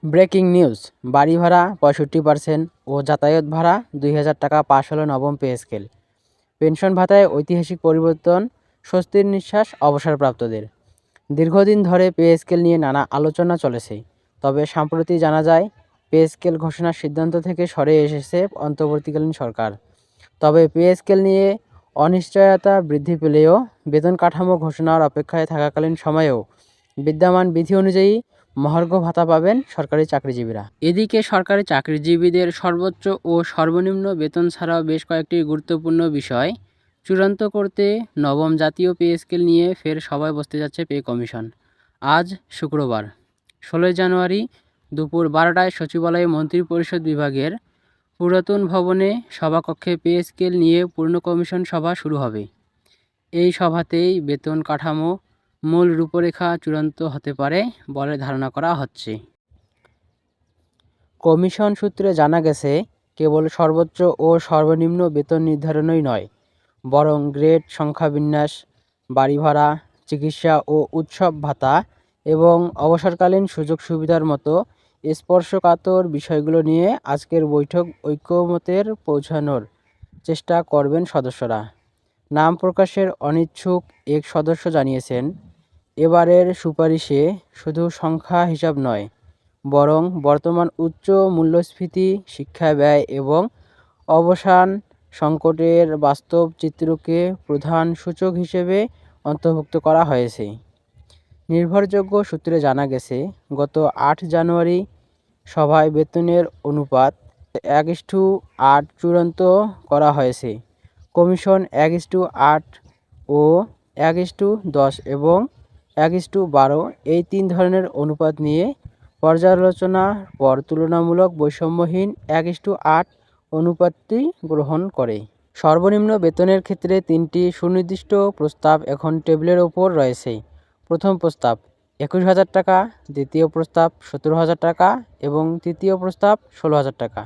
Breaking news, বাড়ি ভাড়া ৬৫% ও যাতায়াত ভাড়া ২,০০০ টাকা পাস হলো নবম পে স্কেল। পেনশন ভাতায় ঐতিহাসিক পরিবর্তন, স্বস্তির নিঃশ্বাস অবসরপ্রাপ্তদের। দীর্ঘদিন ধরে পে স্কেল নিয়ে নানা আলোচনা চলেছে। তবে সম্প্রতি জানা যায়, পে স্কেল ঘোষণার সিদ্ধান্ত থেকে সরে এসেছে অন্তর্বর্তীকালীন সরকার। তবে পে স্কেল নিয়ে অনিশ্চয়তা বৃদ্ধি পেলেও বেতন কাঠামো ঘোষণার অপেক্ষায় থাকাকালীন সময়েও বিদ্যমান বিধি অনুযায়ী মহার্ঘ ভাতা পাবেন সরকারি চাকরিজীবীরা। এদিকে সরকারি চাকরিজীবীদের সর্বোচ্চ ও সর্বনিম্ন বেতন ছাড়াও বেশ কয়েকটি গুরুত্বপূর্ণ বিষয় চূড়ান্ত করতে নবম জাতীয় পে স্কেল নিয়ে ফের সভায় বসতে যাচ্ছে পে কমিশন। আজ শুক্রবার ১৬ জানুয়ারি দুপুর ১২টায় সচিবালয়ে মন্ত্রিপরিষদ বিভাগের পুরাতন ভবনে সভাকক্ষে পে স্কেল নিয়ে পূর্ণ কমিশন সভা শুরু হবে। এই সভাতেই বেতন কাঠামো মূল রূপরেখা চূড়ান্ত হতে পারে বলে ধারণা করা হচ্ছে। কমিশন সূত্রে জানা গেছে, কেবল সর্বোচ্চ ও সর্বনিম্ন বেতন নির্ধারণই নয়, বরং গ্রেড, সংখ্যাবিন্যাস, বাড়ি ভাড়া, চিকিৎসা ও উৎসব ভাতা এবং অবসরকালীন সুযোগ সুবিধার মতো স্পর্শকাতর বিষয়গুলো নিয়ে আজকের বৈঠক ঐকমত্যে পৌঁছানোর চেষ্টা করবেন সদস্যরা। নাম প্রকাশের অনিচ্ছুক এক সদস্য জানিয়েছেন, এবারের সুপারিশে শুধু সংখ্যা হিসাব নয়, বরং বর্তমান উচ্চ মূল্যস্ফীতি, শিক্ষা ব্যয় এবং অবসান সংকটের বাস্তব চিত্রকে প্রধান সূচক হিসেবে অন্তর্ভুক্ত করা হয়েছে। নির্ভরযোগ্য সূত্রে জানা গেছে, গত ৮ জানুয়ারি সভায় বেতনের অনুপাত ১:৮ চূড়ান্ত করা হয়েছে। কমিশন ১:৮ ও ১:১০ এবং ১:১২ এই তিন ধরনের অনুপাত নিয়ে পর্যালোচনার পর তুলনামূলক বৈষম্যহীন ১:৮ অনুপাতটি গ্রহণ করে। সর্বনিম্ন বেতনের ক্ষেত্রে তিনটি সুনির্দিষ্ট প্রস্তাব এখন টেবিলের ওপর রয়েছে। প্রথম প্রস্তাব ২১,০০০ টাকা, দ্বিতীয় প্রস্তাব ১৭,০০০ টাকা এবং তৃতীয় প্রস্তাব ১৬,০০০ টাকা।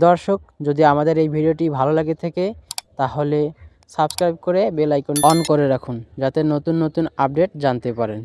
দর্শক, যদি আমাদের এই ভিডিওটি ভালো লাগে থাকে তাহলে সাবস্ক্রাইব করে বেল আইকন অন করে রাখুন, যাতে নতুন নতুন আপডেট জানতে পারেন।